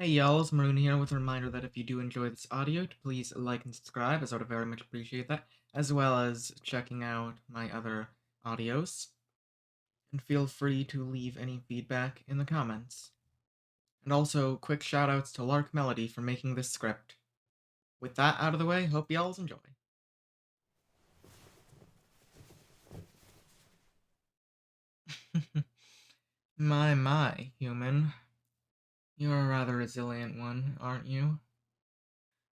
Hey y'all, it's Maroon here with a reminder that if you do enjoy this audio, to please like and subscribe, as I would very much appreciate that, as well as checking out my other audios. And feel free to leave any feedback in the comments. And also, quick shoutouts to LarkMelody for making this script. With that out of the way, hope y'all enjoy. My, human. You're a rather resilient one, aren't you?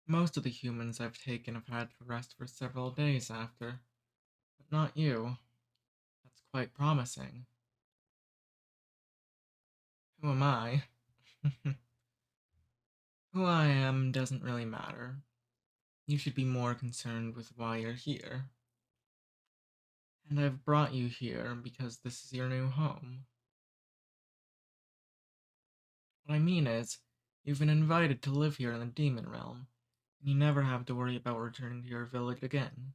Most of the humans I've taken have had to rest for several days after, but not you. That's quite promising. Who am I? Who I am doesn't really matter. You should be more concerned with why you're here. And I've brought you here because this is your new home. What I mean is, you've been invited to live here in the demon realm, and you never have to worry about returning to your village again.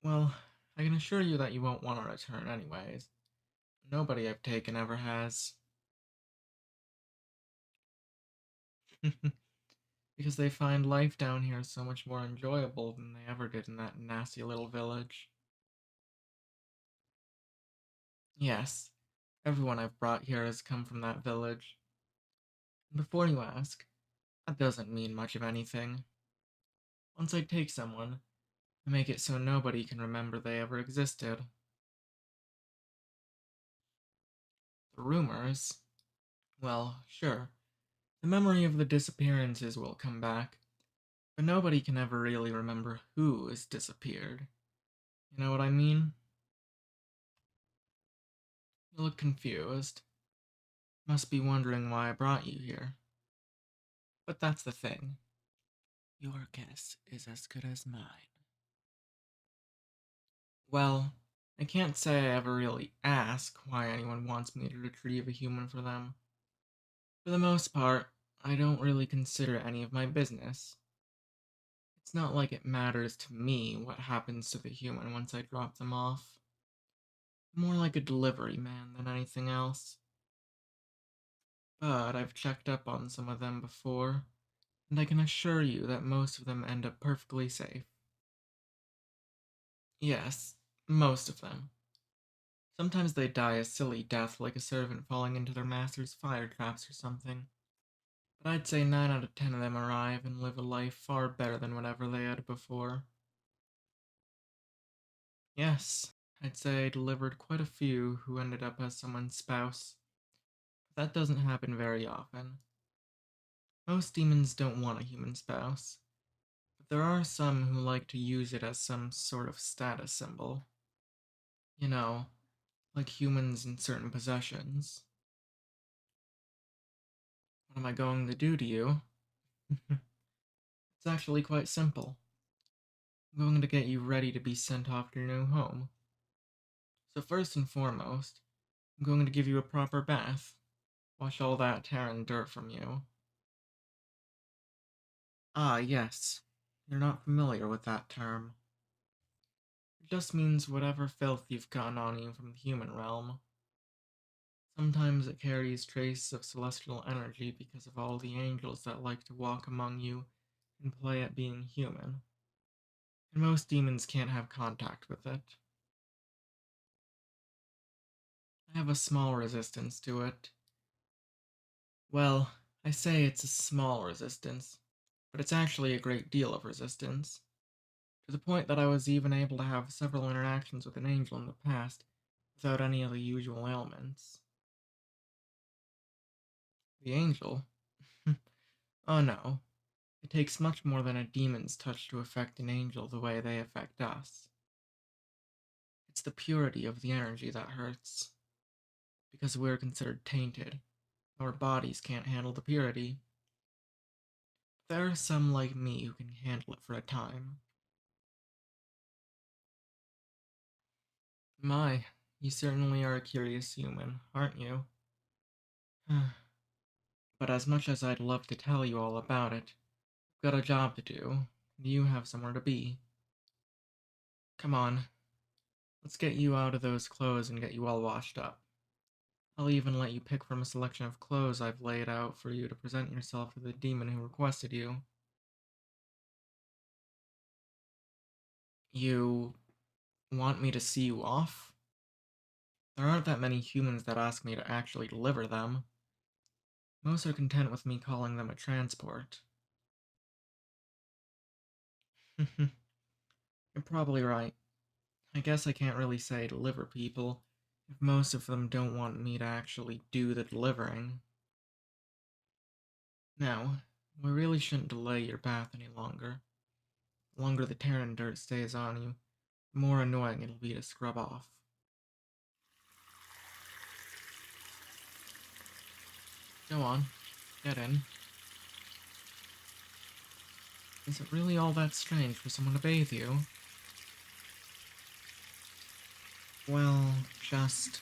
Well, I can assure you that you won't want to return anyways. Nobody I've taken ever has. Because they find life down here so much more enjoyable than they ever did in that nasty little village. Yes, everyone I've brought here has come from that village. And before you ask, that doesn't mean much of anything. Once I take someone, I make it so nobody can remember they ever existed. The rumors? Well, sure, the memory of the disappearances will come back, but nobody can ever really remember who has disappeared. You know what I mean? You look confused. Must be wondering why I brought you here. But that's the thing. Your guess is as good as mine. Well, I can't say I ever really ask why anyone wants me to retrieve a human for them. For the most part, I don't really consider it any of my business. It's not like it matters to me what happens to the human once I drop them off. More like a delivery man than anything else. But I've checked up on some of them before, and I can assure you that most of them end up perfectly safe. Yes, most of them. Sometimes they die a silly death like a servant falling into their master's fire traps or something. But I'd say 9 out of 10 of them arrive and live a life far better than whatever they had before. Yes, I'd say I delivered quite a few who ended up as someone's spouse. But that doesn't happen very often. Most demons don't want a human spouse, but there are some who like to use it as some sort of status symbol. You know, like humans in certain possessions. What am I going to do to you? It's actually quite simple. I'm going to get you ready to be sent off to your new home. So first and foremost, I'm going to give you a proper bath. Wash all that hair and dirt from you. Ah, yes. You're not familiar with that term. It just means whatever filth you've gotten on you from the human realm. Sometimes it carries traces of celestial energy because of all the angels that like to walk among you and play at being human. And most demons can't have contact with it. I have a small resistance to it. Well, I say it's a small resistance, but it's actually a great deal of resistance, to the point that I was even able to have several interactions with an angel in the past without any of the usual ailments. The angel? Oh no. It takes much more than a demon's touch to affect an angel the way they affect us. It's the purity of the energy that hurts. Because we're considered tainted, our bodies can't handle the purity. There are some like me who can handle it for a time. My, you certainly are a curious human, aren't you? But as much as I'd love to tell you all about it, I've got a job to do, and you have somewhere to be. Come on, let's get you out of those clothes and get you all washed up. I'll even let you pick from a selection of clothes I've laid out for you to present yourself to the demon who requested you. You want me to see you off? There aren't that many humans that ask me to actually deliver them. Most are content with me calling them a transport. You're probably right. I guess I can't really say deliver people if most of them don't want me to actually do the delivering. Now, we really shouldn't delay your bath any longer. The longer the tear and dirt stays on you, the more annoying it'll be to scrub off. Go on, get in. Is it really all that strange for someone to bathe you? Well, just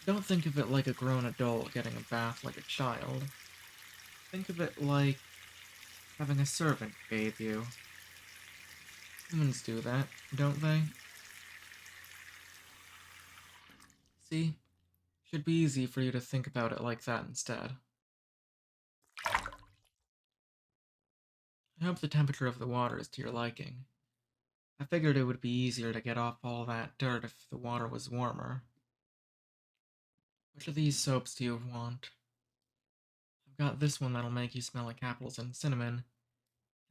don't think of it like a grown adult getting a bath like a child. Think of it like having a servant bathe you. Humans do that, don't they? See? Should be easy for you to think about it like that instead. I hope the temperature of the water is to your liking. I figured it would be easier to get off all that dirt if the water was warmer. Which of these soaps do you want? I've got this one that'll make you smell like apples and cinnamon,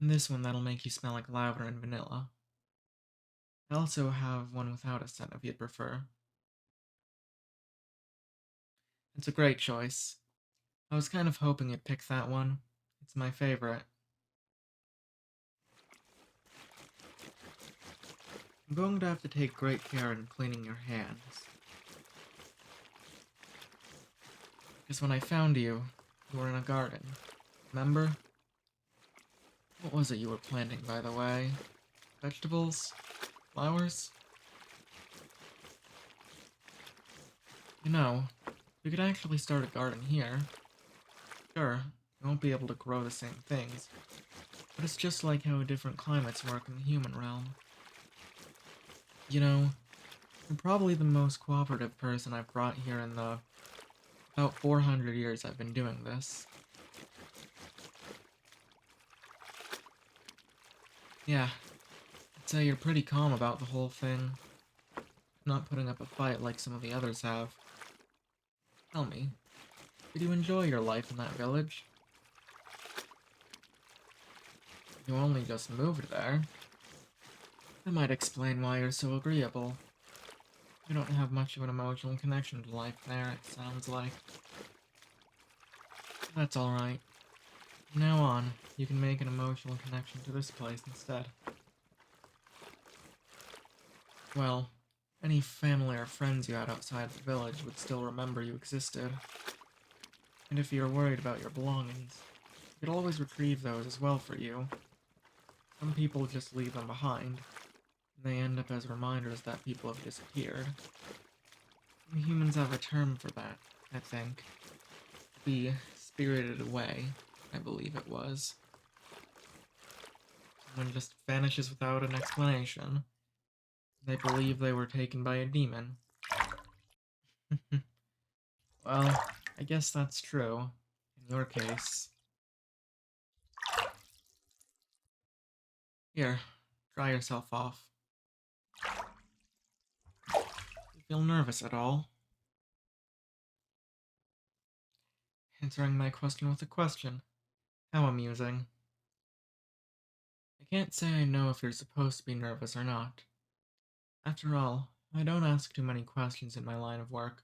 and this one that'll make you smell like lavender and vanilla. I also have one without a scent if you'd prefer. It's a great choice. I was kind of hoping you'd pick that one. It's my favorite. I'm going to have to take great care in cleaning your hands. Because when I found you, you were in a garden. Remember? What was it you were planting, by the way? Vegetables? Flowers? You know, we could actually start a garden here. Sure, you won't be able to grow the same things, but it's just like how different climates work in the human realm. You know, you're probably the most cooperative person I've brought here in the about 400 years I've been doing this. Yeah, I'd say you're pretty calm about the whole thing, not putting up a fight like some of the others have. Tell me, did you enjoy your life in that village? You only just moved there. That might explain why you're so agreeable. You don't have much of an emotional connection to life there, it sounds like. That's alright. From now on, you can make an emotional connection to this place instead. Well, any family or friends you had outside the village would still remember you existed. And if you're worried about your belongings, you could always retrieve those as well for you. Some people just leave them behind, and they end up as reminders that people have disappeared. We humans have a term for that, I think. Be spirited away, I believe it was. Someone just vanishes without an explanation. They believe they were taken by a demon. Well, I guess that's true. In your case. Here, dry yourself off. You feel nervous at all? Answering my question with a question. How amusing. I can't say I know if you're supposed to be nervous or not. After all, I don't ask too many questions in my line of work.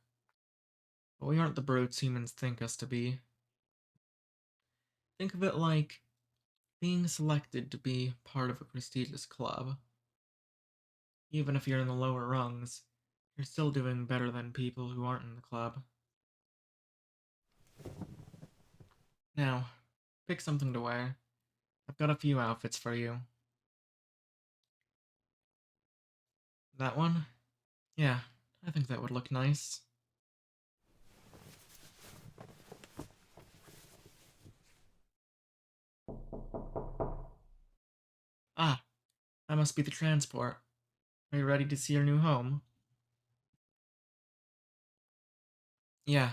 But we aren't the brutes humans think us to be. Think of it like being selected to be part of a prestigious club. Even if you're in the lower rungs, you're still doing better than people who aren't in the club. Now, pick something to wear. I've got a few outfits for you. That one? Yeah, I think that would look nice. Ah, that must be the transport. Are you ready to see your new home? Yeah,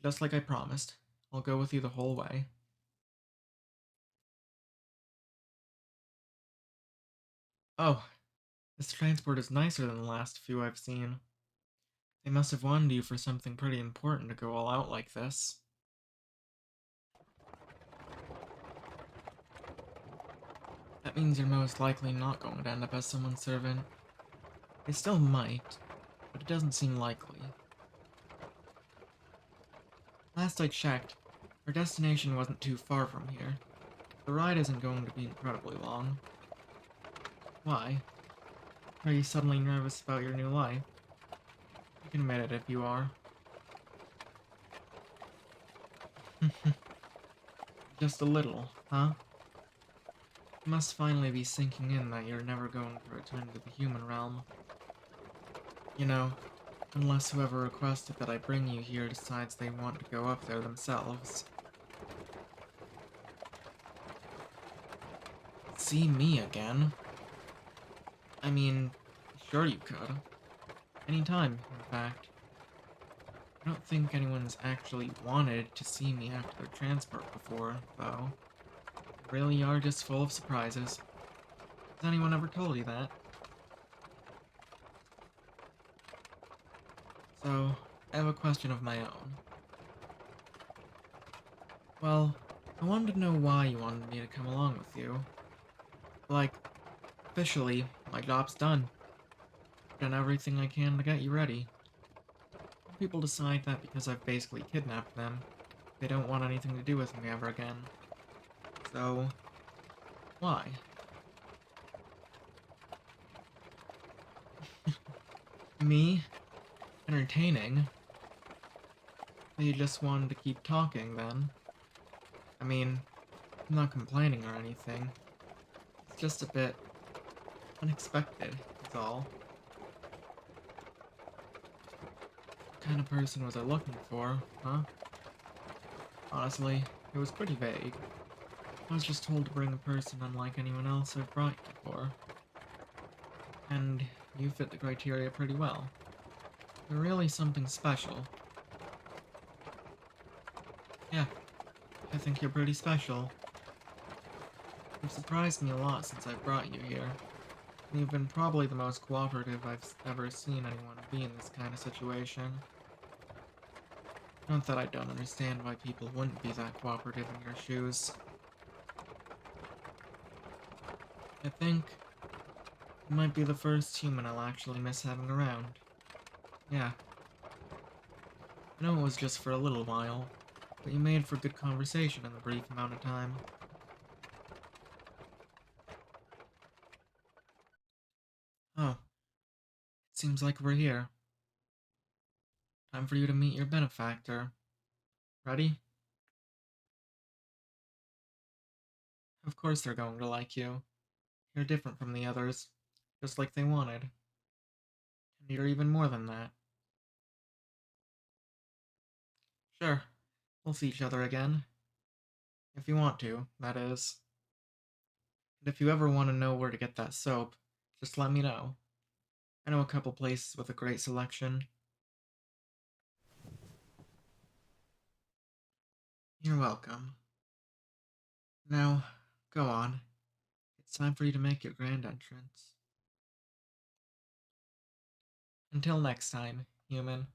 just like I promised. I'll go with you the whole way. Oh, this transport is nicer than the last few I've seen. They must have wanted you for something pretty important to go all out like this. That means you're most likely not going to end up as someone's servant. It still might, but it doesn't seem likely. Last I checked, our destination wasn't too far from here. The ride isn't going to be incredibly long. Why? Are you suddenly nervous about your new life? You can admit it if you are. Just a little, huh? It must finally be sinking in that you're never going to return to the human realm. You know, unless whoever requested that I bring you here decides they want to go up there themselves. See me again? I mean, sure you could. Anytime, in fact. I don't think anyone's actually wanted to see me after their transport before, though. They really are just full of surprises. Has anyone ever told you that? So, I have a question of my own. Well, I wanted to know why you wanted me to come along with you. Like, officially, my job's done. I've done everything I can to get you ready. Some people decide that because I've basically kidnapped them, they don't want anything to do with me ever again. So, why? Me? Entertaining? They just wanted to keep talking then. I mean, I'm not complaining or anything. It's just a bit unexpected, that's all. What kind of person was I looking for, huh? Honestly, it was pretty vague. I was just told to bring a person unlike anyone else I've brought you before. And you fit the criteria pretty well. You're really something special. Yeah, I think you're pretty special. You've surprised me a lot since I've brought you here. And you've been probably the most cooperative I've ever seen anyone be in this kind of situation. Not that I don't understand why people wouldn't be that cooperative in your shoes. I think you might be the first human I'll actually miss having around. Yeah, I know it was just for a little while, but you made for good conversation in the brief amount of time. Oh, it seems like we're here. Time for you to meet your benefactor. Ready? Of course they're going to like you. You're different from the others, just like they wanted. And you're even more than that. Sure, we'll see each other again. If you want to, that is. And if you ever want to know where to get that soap, just let me know. I know a couple places with a great selection. You're welcome. Now, go on. It's time for you to make your grand entrance. Until next time, human.